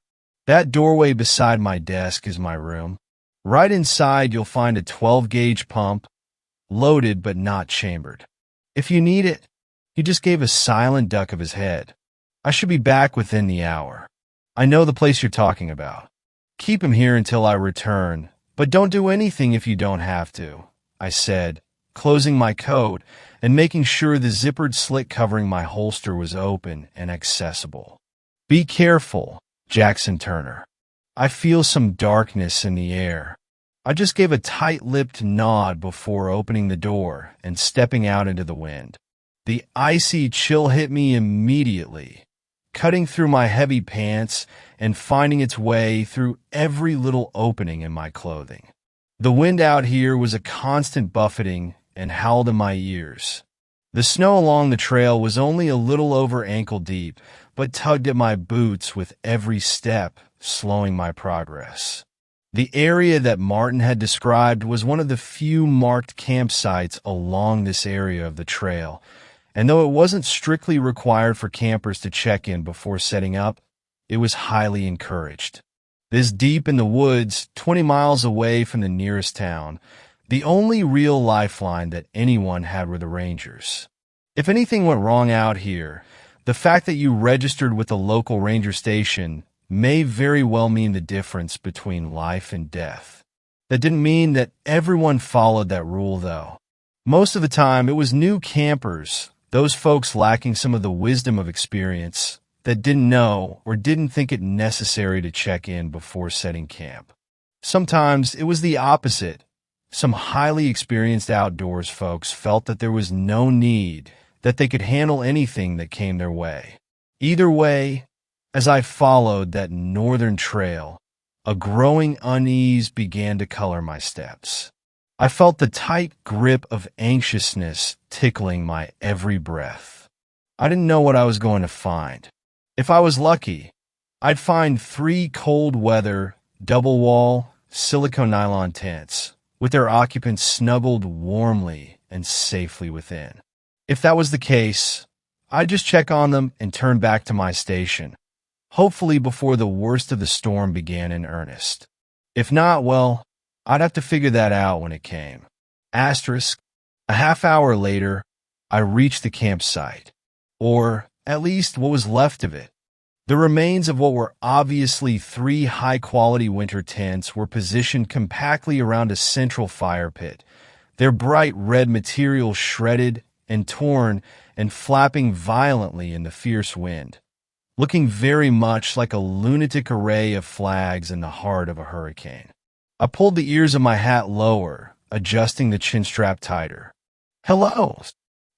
"That doorway beside my desk is my room. Right inside you'll find a 12-gauge pump, loaded but not chambered. If you need it." He just gave a silent duck of his head. "I should be back within the hour. I know the place you're talking about. Keep him here until I return, but don't do anything if you don't have to," I said, closing my coat and making sure the zippered slit covering my holster was open and accessible. "Be careful, Jackson Turner. I feel some darkness in the air." I just gave a tight-lipped nod before opening the door and stepping out into the wind. The icy chill hit me immediately, cutting through my heavy pants and finding its way through every little opening in my clothing. The wind out here was a constant buffeting and howled in my ears. The snow along the trail was only a little over ankle deep, but tugged at my boots with every step, slowing my progress. The area that Martin had described was one of the few marked campsites along this area of the trail, and though it wasn't strictly required for campers to check in before setting up, it was highly encouraged. This deep in the woods, 20 miles away from the nearest town, the only real lifeline that anyone had were the rangers. If anything went wrong out here, the fact that you registered with the local ranger station may very well mean the difference between life and death. That didn't mean that everyone followed that rule, though. Most of the time, it was new campers, those folks lacking some of the wisdom of experience, that didn't know or didn't think it necessary to check in before setting camp. Sometimes it was the opposite. Some highly experienced outdoors folks felt that there was no need, that they could handle anything that came their way. Either way, as I followed that northern trail, a growing unease began to color my steps. I felt the tight grip of anxiousness tickling my every breath. I didn't know what I was going to find. If I was lucky, I'd find 3 cold weather, double wall, silicone nylon tents, with their occupants snuggled warmly and safely within. If that was the case, I'd just check on them and turn back to my station, hopefully before the worst of the storm began in earnest. If not, well, I'd have to figure that out when it came. Asterisk, a half hour later, I reached the campsite, or at least what was left of it. The remains of what were obviously 3 high-quality winter tents were positioned compactly around a central fire pit, their bright red material shredded and torn and flapping violently in the fierce wind, looking very much like a lunatic array of flags in the heart of a hurricane. I pulled the ears of my hat lower, adjusting the chin strap tighter. "Hello!"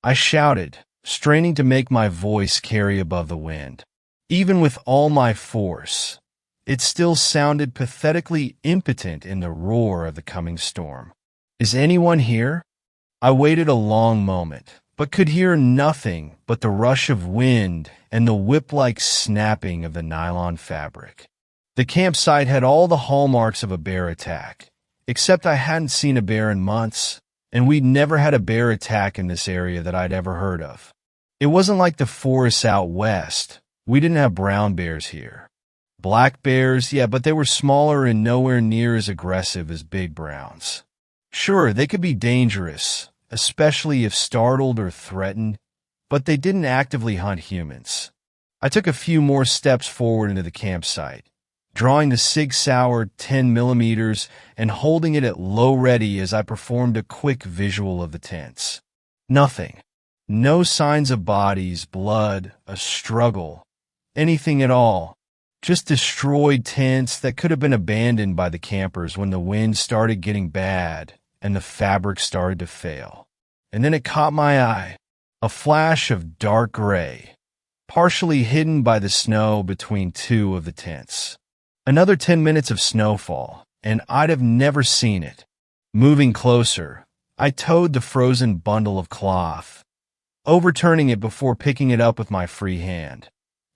I shouted, straining to make my voice carry above the wind. Even with all my force, it still sounded pathetically impotent in the roar of the coming storm. "Is anyone here?" I waited a long moment, but could hear nothing but the rush of wind and the whip-like snapping of the nylon fabric. The campsite had all the hallmarks of a bear attack, except I hadn't seen a bear in months, and we'd never had a bear attack in this area that I'd ever heard of. It wasn't like the forests out west. We didn't have brown bears here. Black bears, yeah, but they were smaller and nowhere near as aggressive as big browns. Sure, they could be dangerous, especially if startled or threatened, but they didn't actively hunt humans. I took a few more steps forward into the campsite, drawing the Sig Sauer 10mm and holding it at low ready as I performed a quick visual of the tents. Nothing. No signs of bodies, blood, a struggle, anything at all. Just destroyed tents that could have been abandoned by the campers when the wind started getting bad and the fabric started to fail. And then it caught my eye, a flash of dark gray, partially hidden by the snow between 2 of the tents. Another 10 minutes of snowfall, and I'd have never seen it. Moving closer, I towed the frozen bundle of cloth, overturning it before picking it up with my free hand,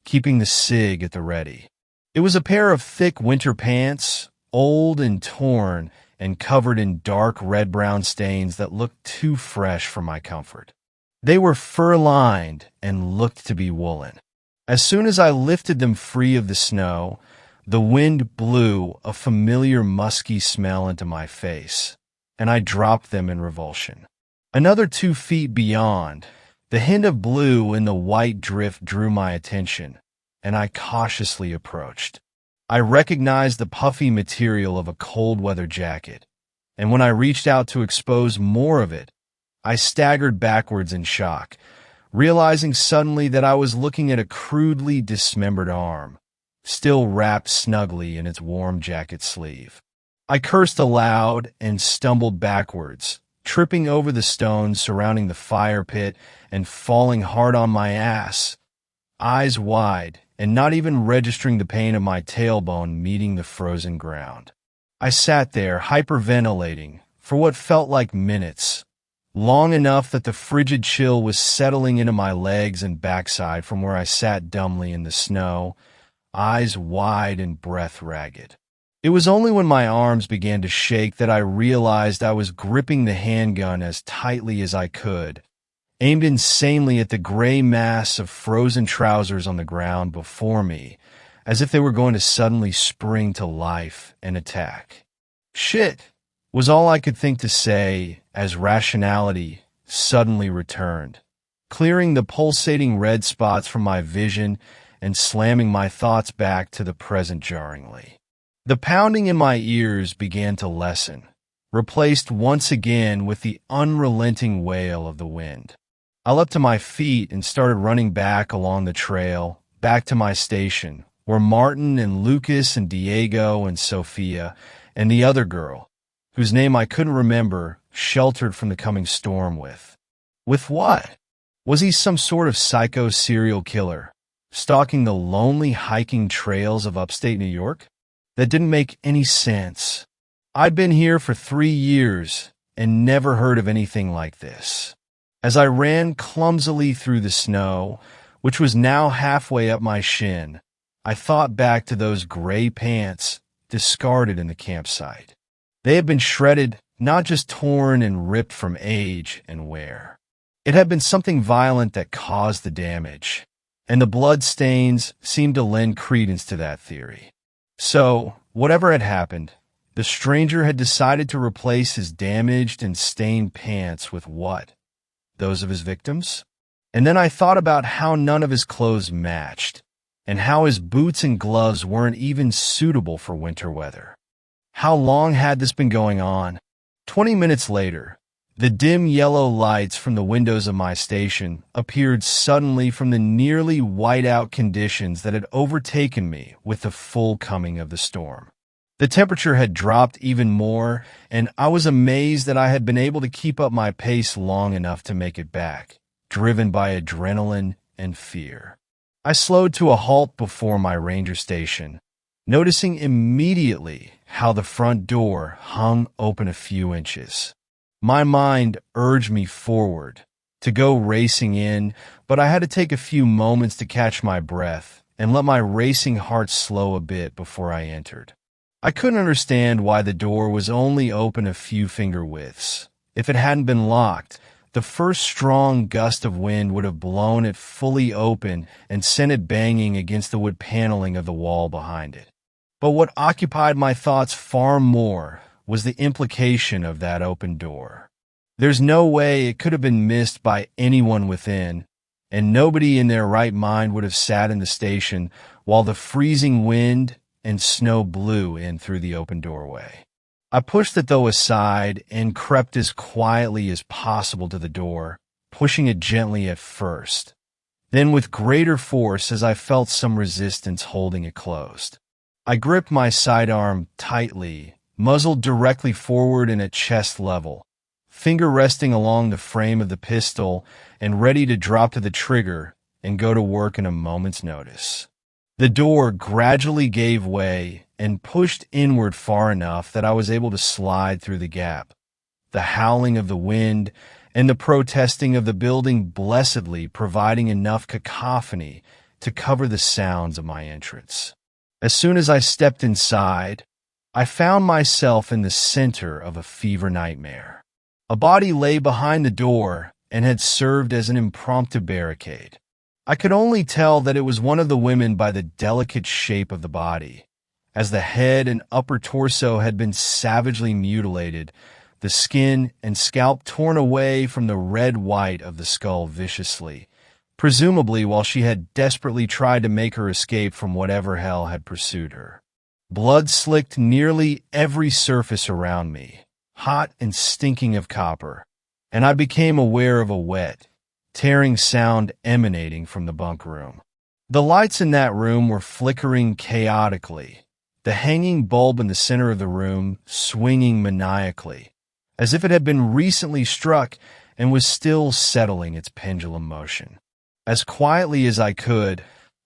keeping the Sig at the ready. It was a pair of thick winter pants, old and torn, and covered in dark red-brown stains that looked too fresh for my comfort. They were fur-lined and looked to be woolen. As soon as I lifted them free of the snow, the wind blew a familiar musky smell into my face, and I dropped them in revulsion. Another 2 feet beyond, the hint of blue in the white drift drew my attention, and I cautiously approached. I recognized the puffy material of a cold-weather jacket, and when I reached out to expose more of it, I staggered backwards in shock, realizing suddenly that I was looking at a crudely dismembered arm, still wrapped snugly in its warm jacket sleeve. I cursed aloud and stumbled backwards, tripping over the stones surrounding the fire pit and falling hard on my ass, eyes wide, and not even registering the pain of my tailbone meeting the frozen ground. I sat there, hyperventilating, for what felt like minutes, long enough that the frigid chill was settling into my legs and backside from where I sat dumbly in the snow, eyes wide and breath ragged. It was only when my arms began to shake that I realized I was gripping the handgun as tightly as I could, aimed insanely at the gray mass of frozen trousers on the ground before me, as if they were going to suddenly spring to life and attack. "Shit," was all I could think to say as rationality suddenly returned, clearing the pulsating red spots from my vision and slamming my thoughts back to the present jarringly. The pounding in my ears began to lessen, replaced once again with the unrelenting wail of the wind. I leapt to my feet and started running back along the trail, back to my station, where Martin and Lucas and Diego and Sophia and the other girl, whose name I couldn't remember, sheltered from the coming storm with. With what? Was he some sort of psycho serial killer, stalking the lonely hiking trails of upstate New York? That didn't make any sense. I'd been here for 3 years and never heard of anything like this. As I ran clumsily through the snow, which was now halfway up my shin, I thought back to those gray pants discarded in the campsite. They had been shredded not just torn and ripped from age and wear. It had been something violent that caused the damage, and the blood stains seemed to lend credence to that theory. So, whatever had happened, the stranger had decided to replace his damaged and stained pants with what? Those of his victims? And then I thought about how none of his clothes matched, and how his boots and gloves weren't even suitable for winter weather. How long had this been going on? 20 minutes later, the dim yellow lights from the windows of my station appeared suddenly from the nearly white-out conditions that had overtaken me with the full coming of the storm. The temperature had dropped even more, and I was amazed that I had been able to keep up my pace long enough to make it back, driven by adrenaline and fear. I slowed to a halt before my ranger station, noticing immediately how the front door hung open a few inches. My mind urged me forward, to go racing in, but I had to take a few moments to catch my breath and let my racing heart slow a bit before I entered. I couldn't understand why the door was only open a few finger widths. If it hadn't been locked, the first strong gust of wind would have blown it fully open and sent it banging against the wood paneling of the wall behind it. But what occupied my thoughts far more was the implication of that open door. There's no way it could have been missed by anyone within, and nobody in their right mind would have sat in the station while the freezing wind and snow blew in through the open doorway. I pushed it though aside and crept as quietly as possible to the door, pushing it gently at first, then with greater force as I felt some resistance holding it closed. I gripped my sidearm tightly, muzzled directly forward and at chest level, finger resting along the frame of the pistol and ready to drop to the trigger and go to work in a moment's notice. The door gradually gave way and pushed inward far enough that I was able to slide through the gap. The howling of the wind and the protesting of the building blessedly providing enough cacophony to cover the sounds of my entrance. As soon as I stepped inside, I found myself in the center of a fever nightmare. A body lay behind the door and had served as an impromptu barricade. I could only tell that it was one of the women by the delicate shape of the body, as the head and upper torso had been savagely mutilated, the skin and scalp torn away from the red white of the skull viciously, presumably while she had desperately tried to make her escape from whatever hell had pursued her. Blood slicked nearly every surface around me, hot and stinking of copper, and I became aware of a wet, tearing sound emanating from the bunk room. The lights in that room were flickering chaotically, the hanging bulb in the center of the room swinging maniacally, as if it had been recently struck and was still settling its pendulum motion. As quietly as I could,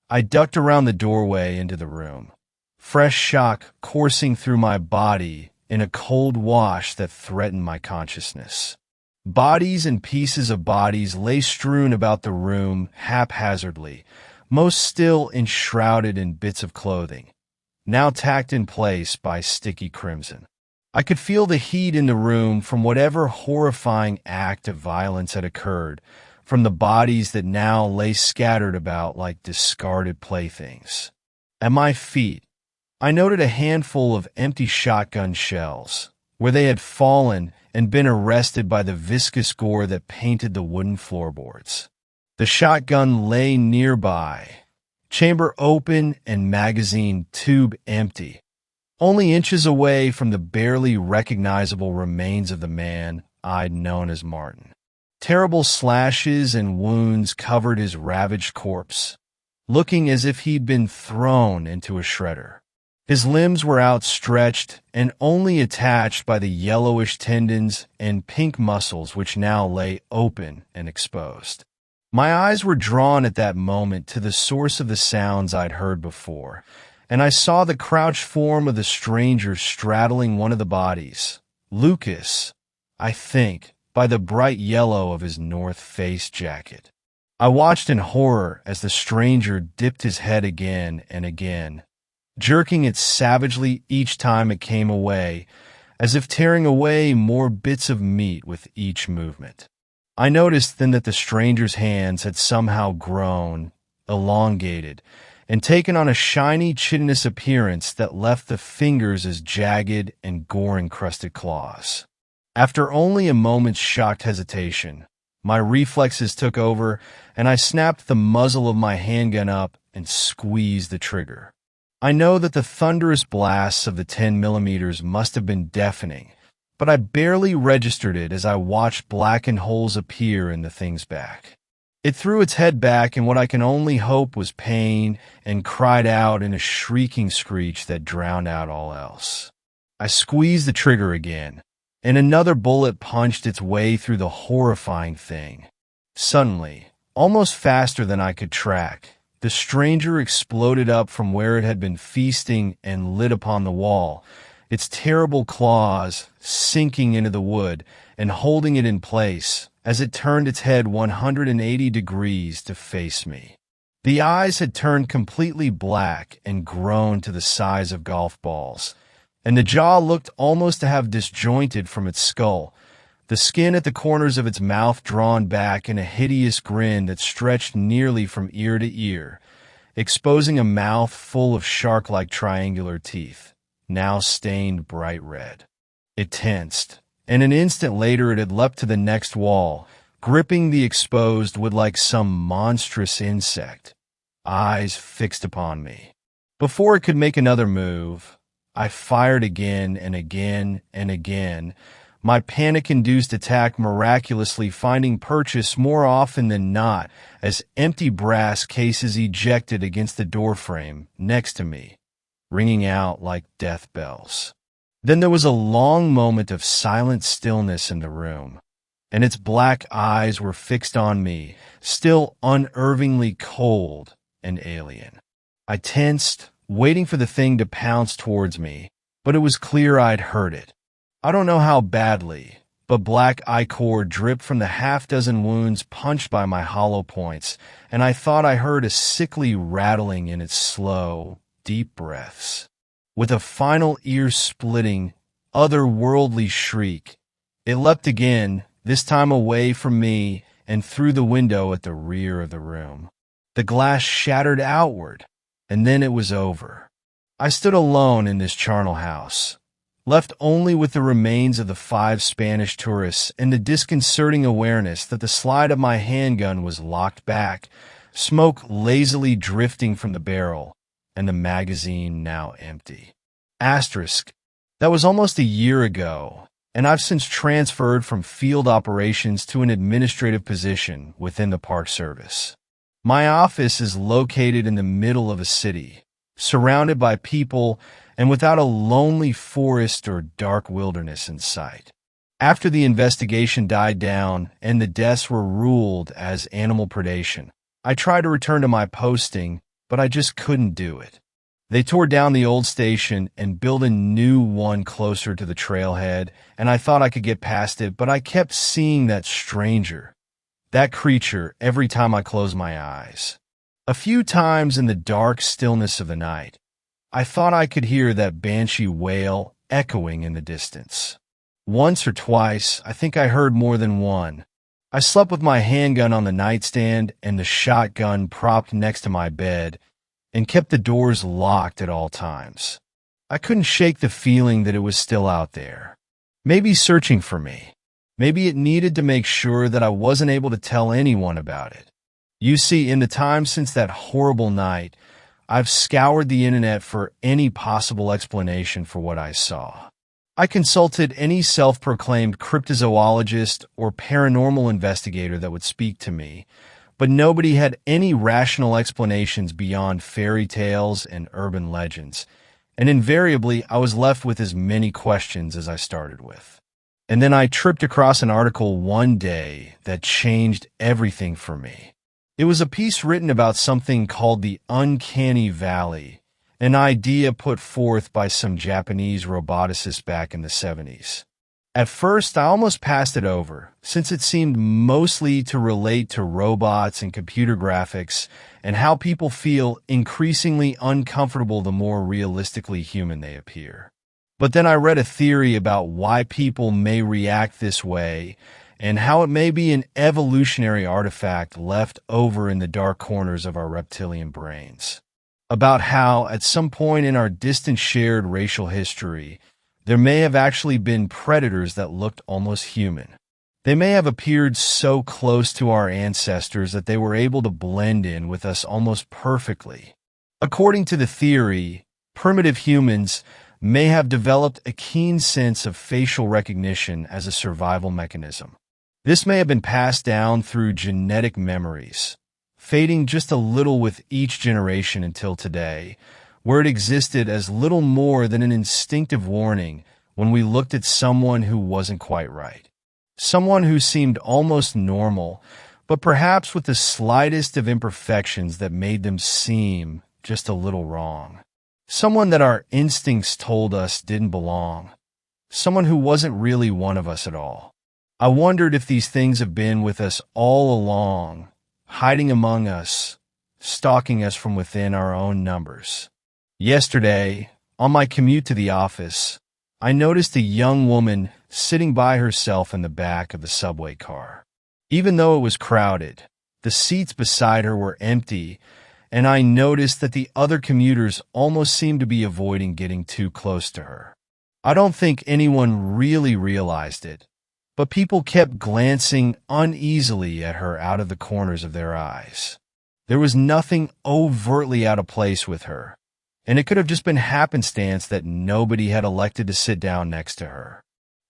I ducked around the doorway into the room, fresh shock coursing through my body in a cold wash that threatened my consciousness. Bodies and pieces of bodies lay strewn about the room haphazardly, most still enshrouded in bits of clothing, now tacked in place by sticky crimson. I could feel the heat in the room from whatever horrifying act of violence had occurred, from the bodies that now lay scattered about like discarded playthings. At my feet, I noted a handful of empty shotgun shells, where they had fallen and been arrested by the viscous gore that painted the wooden floorboards. The shotgun lay nearby, chamber open and magazine tube empty, only inches away from the barely recognizable remains of the man I'd known as Martin. Terrible slashes and wounds covered his ravaged corpse, looking as if he'd been thrown into a shredder. His limbs were outstretched and only attached by the yellowish tendons and pink muscles which now lay open and exposed. My eyes were drawn at that moment to the source of the sounds I'd heard before, and I saw the crouched form of the stranger straddling one of the bodies. Lucas, I think, by the bright yellow of his North Face jacket. I watched in horror as the stranger dipped his head again and again, jerking it savagely each time it came away, as if tearing away more bits of meat with each movement. I noticed then that the stranger's hands had somehow grown, elongated, and taken on a shiny, chitinous appearance that left the fingers as jagged and gore-encrusted claws. After only a moment's shocked hesitation, my reflexes took over, and I snapped the muzzle of my handgun up and squeezed the trigger. I know that the thunderous blasts of the 10 millimeters must have been deafening, but I barely registered it as I watched blackened holes appear in the thing's back. It threw its head back in what I can only hope was pain and cried out in a shrieking screech that drowned out all else. I squeezed the trigger again, and another bullet punched its way through the horrifying thing. Suddenly, almost faster than I could track, the stranger exploded up from where it had been feasting and lit upon the wall, its terrible claws sinking into the wood and holding it in place as it turned its head 180 degrees to face me. The eyes had turned completely black and grown to the size of golf balls, and the jaw looked almost to have disjointed from its skull, the skin at the corners of its mouth drawn back in a hideous grin that stretched nearly from ear to ear, exposing a mouth full of shark-like triangular teeth, now stained bright red. It tensed, and an instant later it had leapt to the next wall, gripping the exposed wood like some monstrous insect, eyes fixed upon me. Before it could make another move, I fired again and again and again, my panic-induced attack miraculously finding purchase more often than not as empty brass cases ejected against the doorframe next to me, ringing out like death bells. Then there was a long moment of silent stillness in the room, and its black eyes were fixed on me, still unervingly cold and alien. I tensed, waiting for the thing to pounce towards me, but it was clear I'd heard it. I don't know how badly, but black ichor dripped from the half-dozen wounds punched by my hollow points, and I thought I heard a sickly rattling in its slow, deep breaths. With a final ear-splitting, otherworldly shriek, it leapt again, this time away from me and through the window at the rear of the room. The glass shattered outward, and then it was over. I stood alone in this charnel house, left only with the remains of the 5 Spanish tourists and the disconcerting awareness that the slide of my handgun was locked back, smoke lazily drifting from the barrel, and the magazine now empty. Asterisk. That was almost a year ago, and I've since transferred from field operations to an administrative position within the Park Service. My office is located in the middle of a city, surrounded by people and without a lonely forest or dark wilderness in sight. After the investigation died down and the deaths were ruled as animal predation, I tried to return to my posting, but I just couldn't do it. They tore down the old station and built a new one closer to the trailhead, and I thought I could get past it, but I kept seeing that stranger, that creature, every time I closed my eyes. A few times in the dark stillness of the night, I thought I could hear that banshee wail echoing in the distance. Once or twice, I think I heard more than one. I slept with my handgun on the nightstand and the shotgun propped next to my bed, and kept the doors locked at all times. I couldn't shake the feeling that it was still out there, maybe searching for me. Maybe it needed to make sure that I wasn't able to tell anyone about it. You see, in the time since that horrible night, I've scoured the internet for any possible explanation for what I saw. I consulted any self-proclaimed cryptozoologist or paranormal investigator that would speak to me, but nobody had any rational explanations beyond fairy tales and urban legends, and invariably I was left with as many questions as I started with. And then I tripped across an article one day that changed everything for me. It was a piece written about something called the Uncanny Valley, an idea put forth by some Japanese roboticists back in the 70s. At first, I almost passed it over, since it seemed mostly to relate to robots and computer graphics and how people feel increasingly uncomfortable the more realistically human they appear. But then I read a theory about why people may react this way and how it may be an evolutionary artifact left over in the dark corners of our reptilian brains. About how, at some point in our distant shared racial history, there may have actually been predators that looked almost human. They may have appeared so close to our ancestors that they were able to blend in with us almost perfectly. According to the theory, primitive humans may have developed a keen sense of facial recognition as a survival mechanism. This may have been passed down through genetic memories, fading just a little with each generation until today, where it existed as little more than an instinctive warning when we looked at someone who wasn't quite right. Someone who seemed almost normal, but perhaps with the slightest of imperfections that made them seem just a little wrong. Someone that our instincts told us didn't belong. Someone who wasn't really one of us at all. I wondered if these things have been with us all along, hiding among us, stalking us from within our own numbers. Yesterday, on my commute to the office, I noticed a young woman sitting by herself in the back of the subway car. Even though it was crowded, the seats beside her were empty, and I noticed that the other commuters almost seemed to be avoiding getting too close to her. I don't think anyone really realized it, but people kept glancing uneasily at her out of the corners of their eyes. There was nothing overtly out of place with her, and it could have just been happenstance that nobody had elected to sit down next to her.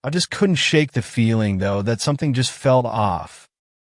I just couldn't shake the feeling, though, that something just felt off,